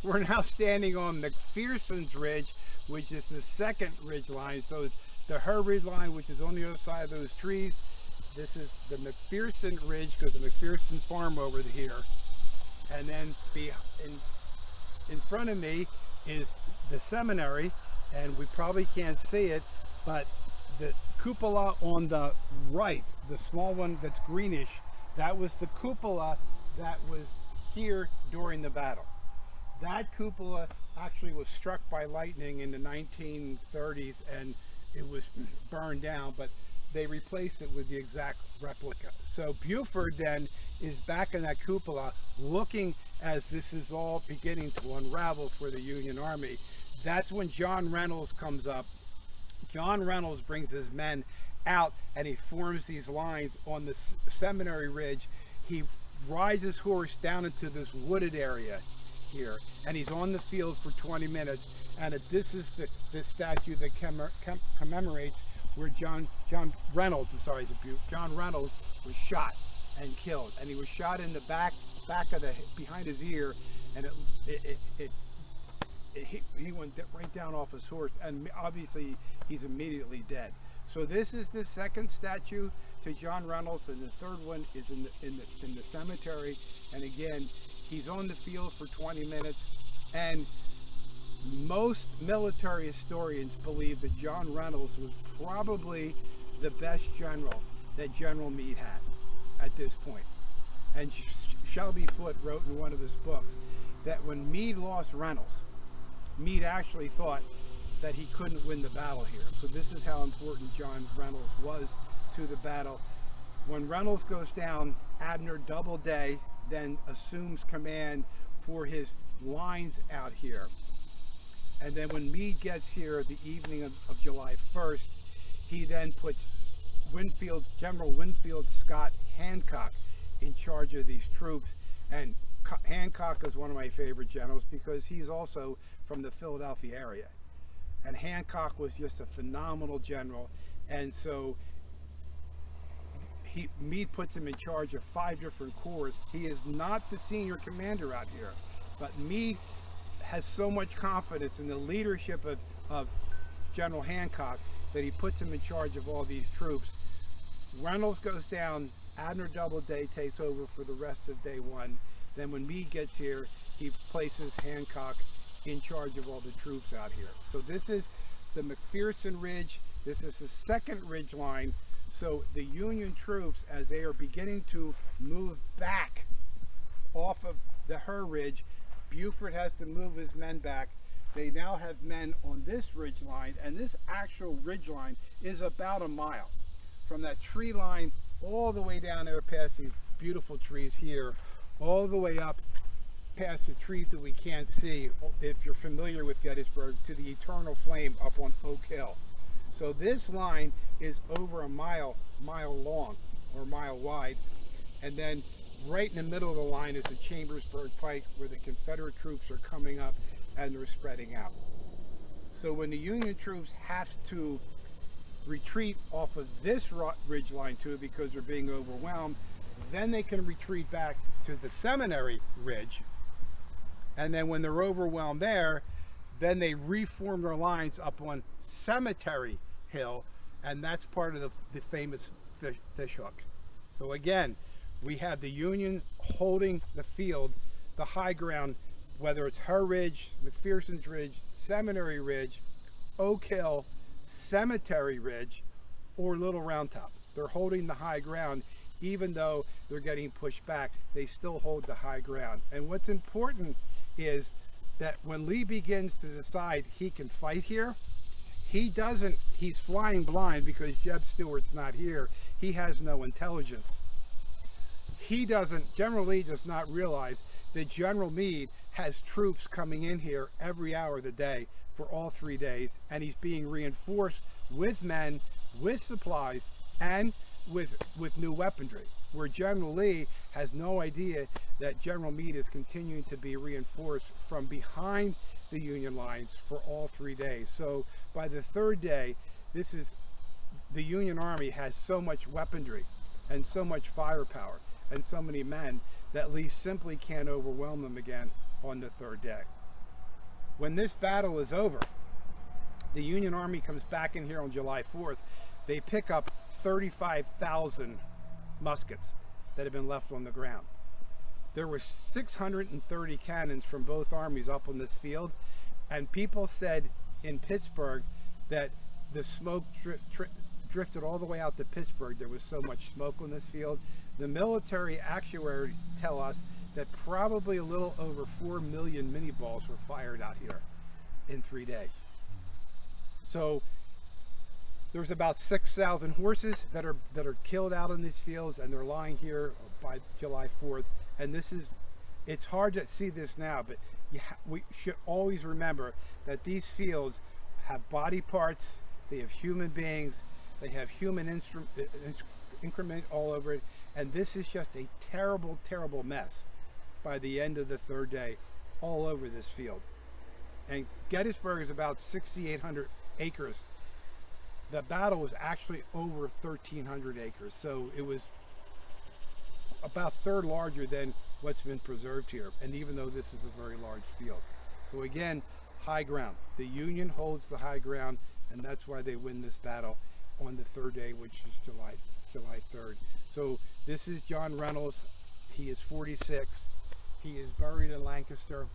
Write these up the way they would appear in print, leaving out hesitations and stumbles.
we're now standing on McPherson's Ridge, which is the second ridge line. So the Her Ridge line, which is on the other side of those trees. This is the McPherson Ridge because the McPherson farm over here. And then in front of me is the seminary, and we probably can't see it, but the cupola on the right, the small one that's greenish, that was the cupola that was here during the battle. That cupola actually was struck by lightning in the 1930s and it was burned down, but they replaced it with the exact replica. So Buford then is back in that cupola looking as this is all beginning to unravel for the Union Army. That's when John Reynolds comes up. John Reynolds brings his men out and he forms these lines on the Seminary Ridge. He rides his horse down into this wooded area here, and he's on the field for 20 minutes. And this is the statue that commemorates where John Reynolds was shot and killed, and he was shot in the back of the behind his ear, and he went right down off his horse, and obviously he's immediately dead. So this is the second statue to John Reynolds, and the third one is in the cemetery. And again, he's on the field for 20 minutes, and most military historians believe that John Reynolds was probably the best general that General Meade had at this point. And Shelby Foote wrote in one of his books that when Meade lost Reynolds, Meade actually thought that he couldn't win the battle here. So this is how important John Reynolds was to the battle. When Reynolds goes down, Abner Doubleday then assumes command for his lines out here. And then when Meade gets here the evening of July 1st, he then puts General Winfield Scott Hancock in charge of these troops. And Hancock is one of my favorite generals because he's also from the Philadelphia area. And Hancock was just a phenomenal general. And so Meade puts him in charge of 5 different corps. He is not the senior commander out here, but Meade has so much confidence in the leadership of General Hancock that he puts him in charge of all these troops. Reynolds goes down, Abner Doubleday takes over for the rest of day 1. Then when Meade gets here, he places Hancock in charge of all the troops out here. So this is the McPherson Ridge. This is the second ridge line. So the Union troops, as they are beginning to move back off of the Her Ridge, Buford has to move his men back. They now have men on this ridge line, and this actual ridge line is about a mile from that tree line all the way down there past these beautiful trees here, all the way up past the trees that we can't see, if you're familiar with Gettysburg, to the eternal flame up on Oak Hill. So this line is over a mile long or mile wide, and then right in the middle of the line is the Chambersburg Pike, where the Confederate troops are coming up and they're spreading out. So when the Union troops have to retreat off of this ridge line too, because they're being overwhelmed, then they can retreat back to the Seminary Ridge. And then when they're overwhelmed there, then they reform their lines up on Cemetery Hill, and that's part of the famous fish hook. So again, we have the Union holding the field, the high ground, whether it's Her Ridge, McPherson's Ridge, Seminary Ridge, Oak Hill, Cemetery Ridge, or Little Round Top. They're holding the high ground. Even though they're getting pushed back, they still hold the high ground. And what's important is that when Lee begins to decide he can fight here, he's flying blind because Jeb Stuart's not here. He has no intelligence. General Lee does not realize that General Meade has troops coming in here every hour of the day for all 3 days, and he's being reinforced with men, with supplies, and with new weaponry, where General Lee has no idea that General Meade is continuing to be reinforced from behind the Union lines for all 3 days. So by the third day, the Union Army has so much weaponry and so much firepower and so many men that Lee simply can't overwhelm them again on the third day. When this battle is over, the Union Army comes back in here on July 4th. They pick up 35,000 muskets that have been left on the ground. There were 630 cannons from both armies up on this field, and people said in Pittsburgh that the smoke drifted all the way out to Pittsburgh. There was so much smoke on this field. The military actuaries tell us that probably a little over 4 million mini balls were fired out here in 3 days. So there's about 6,000 horses that are killed out in these fields, and they're lying here by July 4th. And it's hard to see this now, but we should always remember that these fields have body parts, they have human beings, they have human increment all over it, and this is just a terrible, terrible mess by the end of the third day all over this field. And Gettysburg is about 6,800 acres. The battle was actually over 1,300 acres, so it was about third larger than what's been preserved here, and even though this is a very large field. So again, high ground. The Union holds the high ground, and that's why they win this battle on the third day, which is July 3rd. So this is John Reynolds. He is 46. He is buried in Lancaster.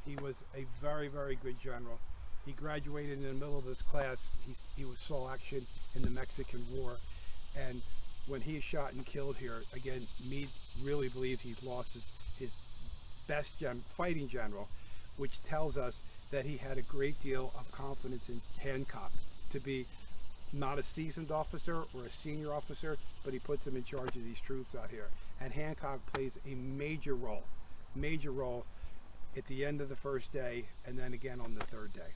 He was a very, very good general. He graduated in the middle of his class. He saw action in the Mexican War, and when he is shot and killed here, again, Meade really believes he's lost his best fighting general, which tells us that he had a great deal of confidence in Hancock to be not a seasoned officer or a senior officer, but he puts him in charge of these troops out here. And Hancock plays a major role at the end of the first day, and then again on the third day.